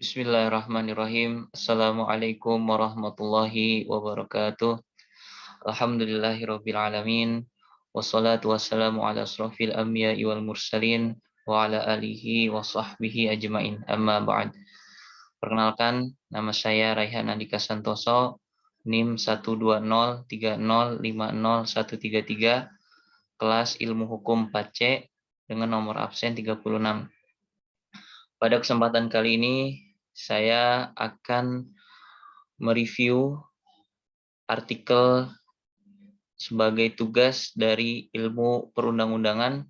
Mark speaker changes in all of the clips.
Speaker 1: Bismillahirrahmanirrahim. Assalamualaikum warahmatullahi wabarakatuh. Alhamdulillahirabbil alamin. Wassalatu wassalamu ala asrofil anbiya'i wal mursalin wa ala alihi wa sahbihi ajmain. Amma ba'd. Perkenalkan, nama saya Raihan Andika Santoso, NIM 12030501133, kelas Ilmu Hukum 4C dengan nomor absen 36. Pada kesempatan kali ini, saya akan mereview artikel sebagai tugas dari ilmu perundang-undangan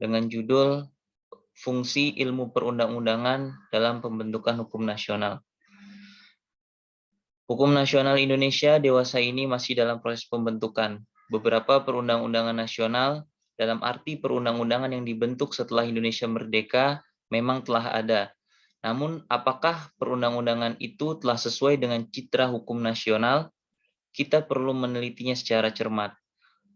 Speaker 1: dengan judul Fungsi Ilmu Perundang-undangan dalam Pembentukan Hukum Nasional. Hukum nasional Indonesia dewasa ini masih dalam proses pembentukan. Beberapa perundang-undangan nasional, dalam arti perundang-undangan yang dibentuk setelah Indonesia merdeka, memang telah ada. Namun, apakah perundang-undangan itu telah sesuai dengan citra hukum nasional? Kita perlu menelitinya secara cermat.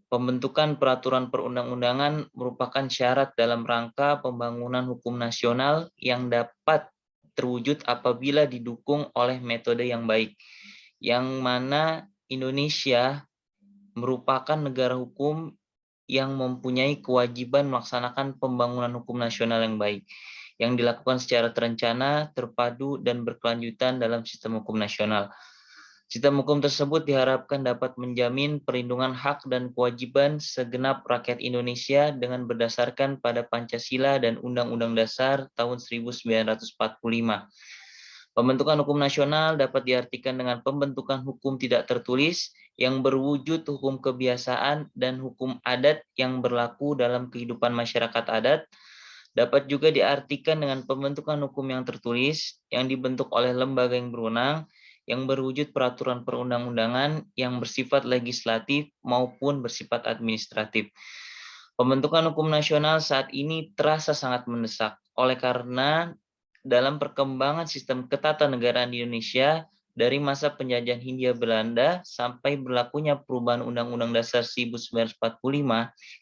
Speaker 1: Pembentukan peraturan perundang-undangan merupakan syarat dalam rangka pembangunan hukum nasional yang dapat terwujud apabila didukung oleh metode yang baik, yang mana Indonesia merupakan negara hukum yang mempunyai kewajiban melaksanakan pembangunan hukum nasional yang baik, yang dilakukan secara terencana, terpadu, dan berkelanjutan dalam sistem hukum nasional. Sistem hukum tersebut diharapkan dapat menjamin perlindungan hak dan kewajiban segenap rakyat Indonesia dengan berdasarkan pada Pancasila dan Undang-Undang Dasar tahun 1945. Pembentukan hukum nasional dapat diartikan dengan pembentukan hukum tidak tertulis yang berwujud hukum kebiasaan dan hukum adat yang berlaku dalam kehidupan masyarakat adat. Dapat juga diartikan dengan pembentukan hukum yang tertulis yang dibentuk oleh lembaga yang berwenang, yang berwujud peraturan perundang-undangan yang bersifat legislatif maupun bersifat administratif. Pembentukan hukum nasional saat ini terasa sangat mendesak, oleh karena dalam perkembangan sistem ketatanegaraan di Indonesia dari masa penjajahan Hindia Belanda sampai berlakunya perubahan Undang-Undang Dasar 1945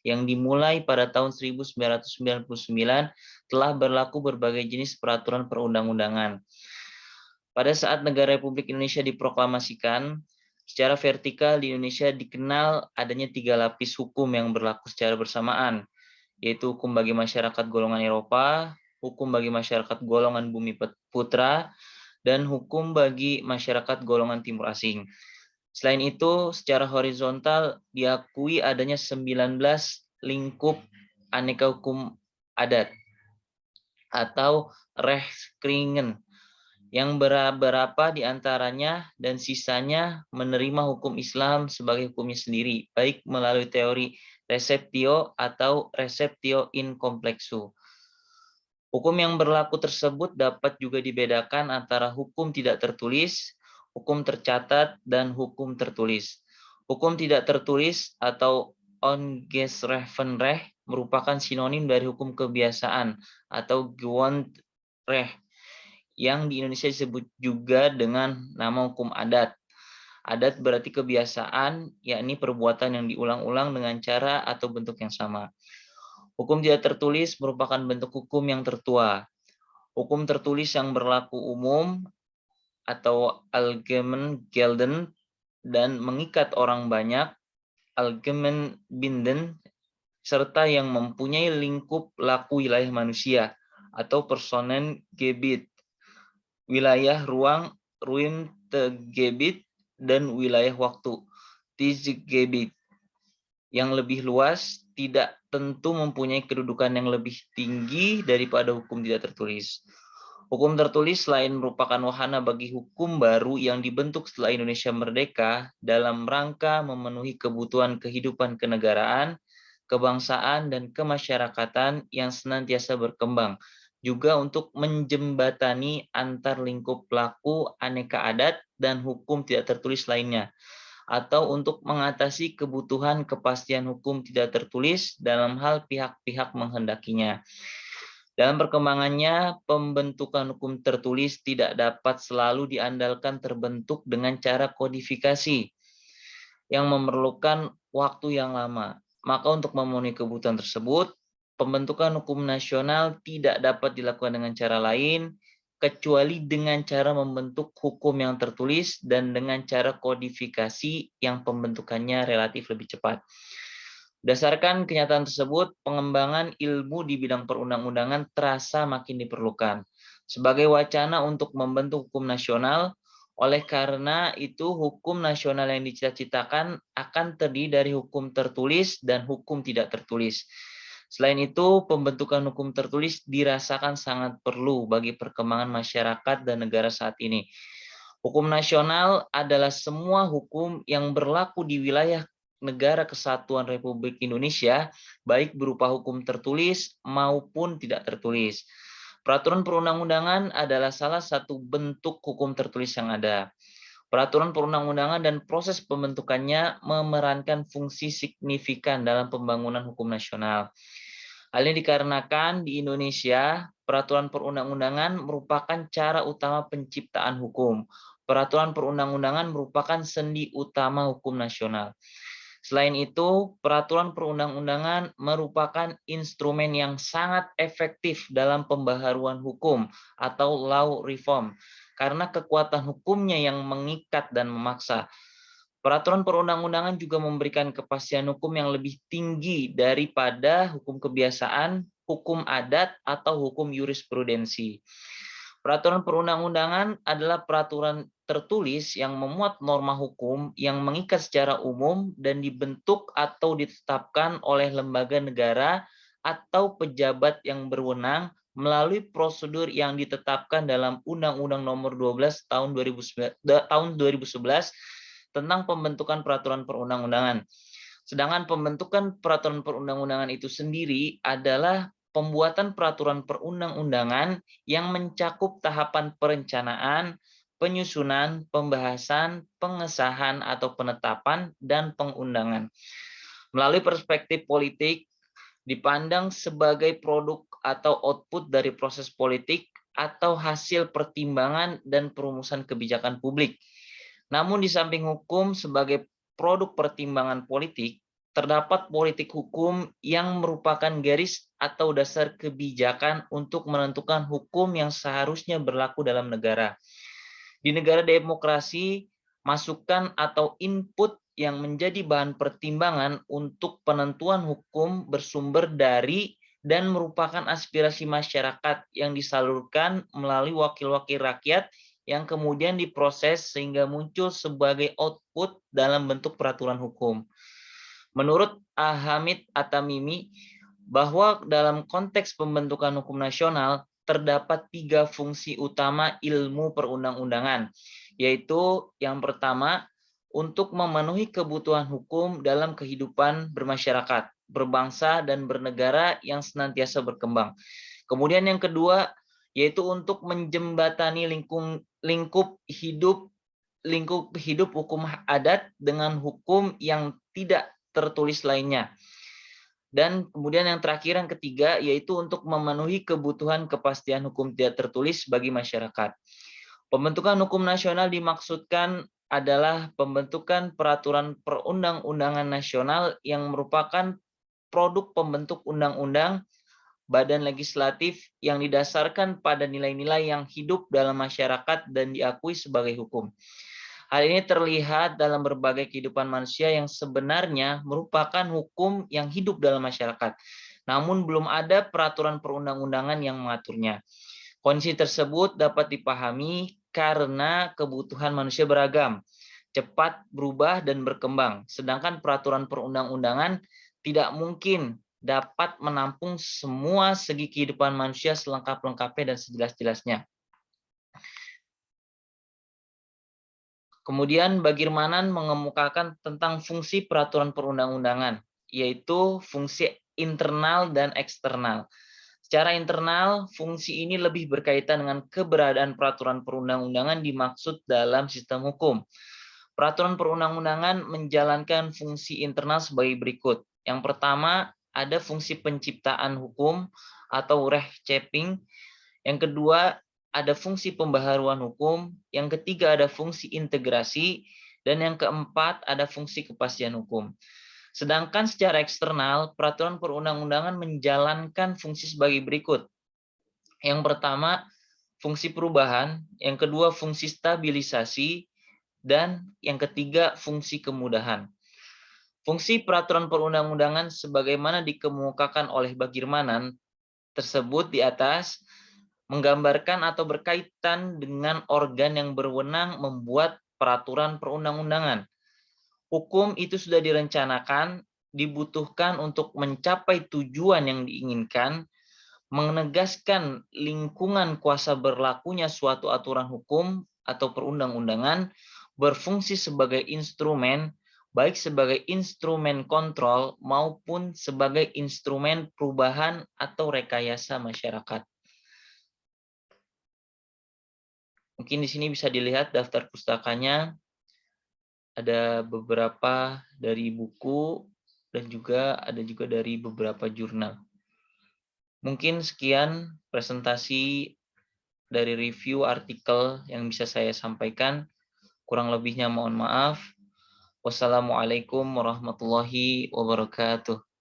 Speaker 1: yang dimulai pada tahun 1999 telah berlaku berbagai jenis peraturan perundang-undangan. Pada saat negara Republik Indonesia diproklamasikan, secara vertikal di Indonesia dikenal adanya 3 lapis hukum yang berlaku secara bersamaan, yaitu hukum bagi masyarakat golongan Eropa, hukum bagi masyarakat golongan bumi putra, dan hukum bagi masyarakat golongan timur asing. Selain itu, secara horizontal diakui adanya 19 lingkup aneka hukum adat atau Rechtskringen yang beberapa diantaranya dan sisanya menerima hukum Islam sebagai hukumnya sendiri, baik melalui teori receptio atau receptio in complexo. Hukum yang berlaku tersebut dapat juga dibedakan antara hukum tidak tertulis, hukum tercatat, dan hukum tertulis. Hukum tidak tertulis atau ongesrechtrecht merupakan sinonim dari hukum kebiasaan atau Gewoonterecht yang di Indonesia disebut juga dengan nama hukum adat. Adat berarti kebiasaan, yakni perbuatan yang diulang-ulang dengan cara atau bentuk yang sama. Hukum tidak tertulis merupakan bentuk hukum yang tertua. Hukum tertulis yang berlaku umum atau allgemein gelden dan mengikat orang banyak, allgemein bindend, serta yang mempunyai lingkup laku wilayah manusia atau personengebied, wilayah ruang ruimtegebied, dan wilayah waktu tidsgebied. Yang lebih luas tidak tentu mempunyai kedudukan yang lebih tinggi daripada hukum tidak tertulis. Hukum tertulis selain merupakan wahana bagi hukum baru yang dibentuk setelah Indonesia merdeka dalam rangka memenuhi kebutuhan kehidupan kenegaraan, kebangsaan, dan kemasyarakatan yang senantiasa berkembang, juga untuk menjembatani antar lingkup laku aneka adat dan hukum tidak tertulis lainnya, atau untuk mengatasi kebutuhan kepastian hukum tidak tertulis dalam hal pihak-pihak menghendakinya. Dalam perkembangannya, pembentukan hukum tertulis tidak dapat selalu diandalkan terbentuk dengan cara kodifikasi yang memerlukan waktu yang lama. Maka untuk memenuhi kebutuhan tersebut, pembentukan hukum nasional tidak dapat dilakukan dengan cara lain, kecuali dengan cara membentuk hukum yang tertulis dan dengan cara kodifikasi yang pembentukannya relatif lebih cepat. Berdasarkan kenyataan tersebut, pengembangan ilmu di bidang perundang-undangan terasa makin diperlukan sebagai wacana untuk membentuk hukum nasional. Oleh karena itu, hukum nasional yang dicita-citakan akan terdiri dari hukum tertulis dan hukum tidak tertulis. Selain itu, pembentukan hukum tertulis dirasakan sangat perlu bagi perkembangan masyarakat dan negara saat ini. Hukum nasional adalah semua hukum yang berlaku di wilayah Negara Kesatuan Republik Indonesia, baik berupa hukum tertulis maupun tidak tertulis. Peraturan perundang-undangan adalah salah satu bentuk hukum tertulis yang ada. Peraturan perundang-undangan dan proses pembentukannya memerankan fungsi signifikan dalam pembangunan hukum nasional. Hal ini dikarenakan di Indonesia, peraturan perundang-undangan merupakan cara utama penciptaan hukum. Peraturan perundang-undangan merupakan sendi utama hukum nasional. Selain itu, peraturan perundang-undangan merupakan instrumen yang sangat efektif dalam pembaharuan hukum atau law reform, karena kekuatan hukumnya yang mengikat dan memaksa. Peraturan perundang-undangan juga memberikan kepastian hukum yang lebih tinggi daripada hukum kebiasaan, hukum adat, atau hukum jurisprudensi. Peraturan perundang-undangan adalah peraturan tertulis yang memuat norma hukum yang mengikat secara umum dan dibentuk atau ditetapkan oleh lembaga negara atau pejabat yang berwenang melalui prosedur yang ditetapkan dalam Undang-Undang Nomor 12 tahun 2011 tentang pembentukan peraturan perundang-undangan. Sedangkan pembentukan peraturan perundang-undangan itu sendiri adalah pembuatan peraturan perundang-undangan yang mencakup tahapan perencanaan, penyusunan, pembahasan, pengesahan atau penetapan, dan pengundangan. Melalui perspektif politik, dipandang sebagai produk atau output dari proses politik atau hasil pertimbangan dan perumusan kebijakan publik. Namun di samping hukum sebagai produk pertimbangan politik, terdapat politik hukum yang merupakan garis atau dasar kebijakan untuk menentukan hukum yang seharusnya berlaku dalam negara. Di negara demokrasi, masukan atau input yang menjadi bahan pertimbangan untuk penentuan hukum bersumber dari dan merupakan aspirasi masyarakat yang disalurkan melalui wakil-wakil rakyat yang kemudian diproses sehingga muncul sebagai output dalam bentuk peraturan hukum. Menurut Hamid At-Tamimi, bahwa dalam konteks pembentukan hukum nasional terdapat 3 fungsi utama ilmu perundang-undangan, yaitu yang pertama, untuk memenuhi kebutuhan hukum dalam kehidupan bermasyarakat, berbangsa, dan bernegara yang senantiasa berkembang. Kemudian yang kedua, yaitu untuk menjembatani lingkup hidup hukum adat dengan hukum yang tidak tertulis lainnya. Dan kemudian yang terakhir, yang ketiga, yaitu untuk memenuhi kebutuhan kepastian hukum tidak tertulis bagi masyarakat. Pembentukan hukum nasional dimaksudkan adalah pembentukan peraturan perundang-undangan nasional yang merupakan produk pembentuk undang-undang, badan legislatif yang didasarkan pada nilai-nilai yang hidup dalam masyarakat dan diakui sebagai hukum. Hal ini terlihat dalam berbagai kehidupan manusia yang sebenarnya merupakan hukum yang hidup dalam masyarakat, namun belum ada peraturan perundang-undangan yang mengaturnya. Kondisi tersebut dapat dipahami karena kebutuhan manusia beragam, cepat berubah dan berkembang, sedangkan peraturan perundang-undangan tidak mungkin dapat menampung semua segi kehidupan manusia selengkap-lengkapnya dan sejelas-jelasnya. Kemudian bagaimana mengemukakan tentang fungsi peraturan perundang-undangan, yaitu fungsi internal dan eksternal. Secara internal, fungsi ini lebih berkaitan dengan keberadaan peraturan perundang-undangan dimaksud dalam sistem hukum. Peraturan perundang-undangan menjalankan fungsi internal sebagai berikut. Yang pertama, ada fungsi penciptaan hukum atau Rechtschaffing. Yang kedua, ada fungsi pembaharuan hukum, yang ketiga ada fungsi integrasi, dan yang keempat ada fungsi kepastian hukum. Sedangkan secara eksternal, peraturan perundang-undangan menjalankan fungsi sebagai berikut. Yang pertama, fungsi perubahan, yang kedua fungsi stabilisasi, dan yang ketiga fungsi kemudahan. Fungsi peraturan perundang-undangan sebagaimana dikemukakan oleh Bagirmanan tersebut di atas menggambarkan atau berkaitan dengan organ yang berwenang membuat peraturan perundang-undangan. Hukum itu sudah direncanakan, dibutuhkan untuk mencapai tujuan yang diinginkan, menegaskan lingkungan kuasa berlakunya suatu aturan hukum atau perundang-undangan, berfungsi sebagai instrumen, baik sebagai instrumen kontrol maupun sebagai instrumen perubahan atau rekayasa masyarakat. Mungkin di sini bisa dilihat daftar pustakanya, ada beberapa dari buku dan juga ada juga dari beberapa jurnal. Mungkin sekian presentasi dari review artikel yang bisa saya sampaikan. Kurang lebihnya mohon maaf. Wassalamualaikum warahmatullahi wabarakatuh.